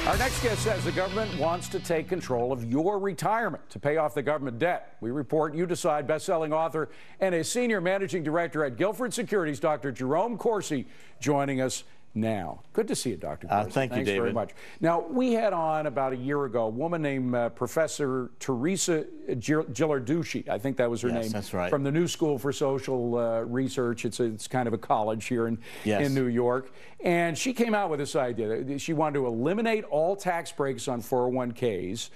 Our next guest says the government wants to take control of your retirement to pay off the government debt. We report You Decide best-selling author and a senior managing director at Guilford Securities, Dr. Jerome Corsi, joining us now. Good to see you, Dr. Corsi. Thank you, David. Thanks very much. Now, we had on about a year ago a woman named Professor Teresa Ghilarducci. I think that was her name. That's right. From the New School for Social Research. It's kind of a college here in New York. And she came out with this idea. She wanted to eliminate all tax breaks on 401ks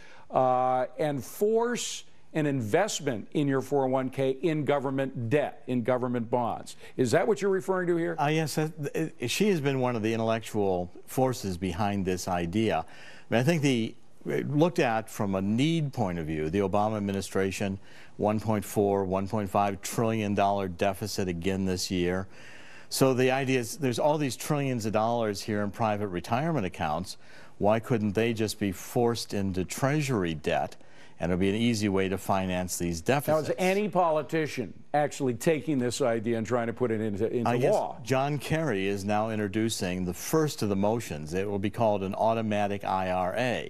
and force an investment in your 401k in government debt, in government bonds. Is that what you're referring to here? Yes, she has been one of the intellectual forces behind this idea. I mean, I think looked at from a need point of view, the Obama administration, $1.4, $1.5 trillion deficit again this year. So the idea is there's all these trillions of dollars here in private retirement accounts. Why couldn't they just be forced into Treasury debt? And it'll be an easy way to finance these deficits. Now, is any politician actually taking this idea and trying to put it into law? Yes. John Kerry is now introducing the first of the motions. It will be called an automatic IRA.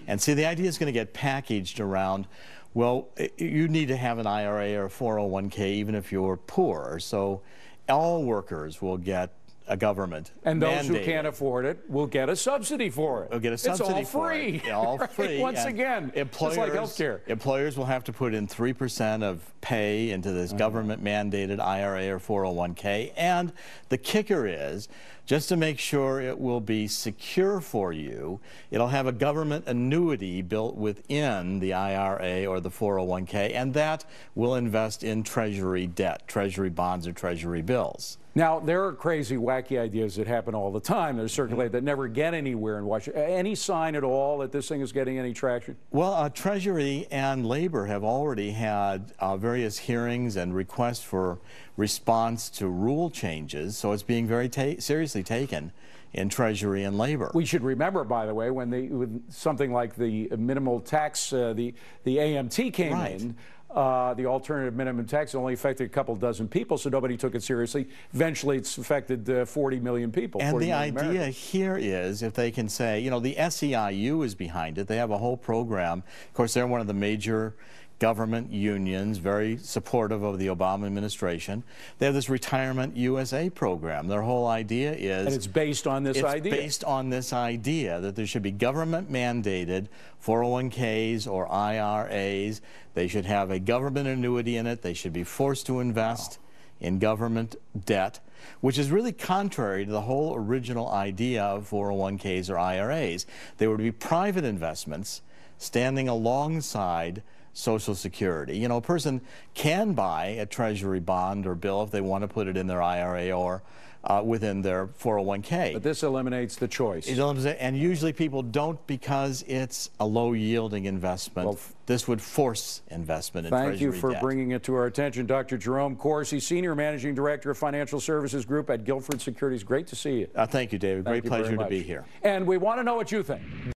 And see, the idea is going to get packaged around, well, you need to have an IRA or a 401k even if you're poor. So all workers will get a government and those mandated. who can't afford it will get a subsidy for it. Will get a subsidy it's all free. For it. All right? free. Once again, it's like healthcare. Employers will have to put in 3% of pay into this government-mandated IRA or 401k. And the kicker is, just to make sure it will be secure for you, it'll have a government annuity built within the IRA or the 401k, and that will invest in Treasury debt, Treasury bonds or Treasury bills. Now, there are crazy, wacky ideas that happen all the time. They're circulated that never get anywhere in Washington. Any sign at all that this thing is getting any traction? Well, Treasury and Labor have already had various hearings and requests for response to rule changes, so it's being very seriously taken in Treasury and Labor. We should remember, by the way, when something like the minimal tax, the AMT came in, the alternative minimum tax only affected a couple dozen people, so nobody took it seriously. Eventually, it's affected 40 million people. And the idea Americans. here is if they can say, you know, the SEIU is behind it. They have a whole program. Of course, they're one of the major government unions, very supportive of the Obama administration. They have this Retirement USA program. Their whole idea is... And it's based on this idea. It's based on this idea that there should be government-mandated 401ks or IRAs. They should have a government annuity in it. They should be forced to invest in government debt, which is really contrary to the whole original idea of 401ks or IRAs. They were to be private investments standing alongside Social Security. You know, a person can buy a Treasury bond or bill if they want to put it in their IRA or within their 401k. But this eliminates the choice. And usually people don't because it's a low-yielding investment. Well, this would force investment in Treasury debt. Thank you for bringing it to our attention. Dr. Jerome Corsi, Senior Managing Director of Financial Services Group at Guilford Securities. Great to see you. Thank you, David. Great pleasure to be here. And we want to know what you think.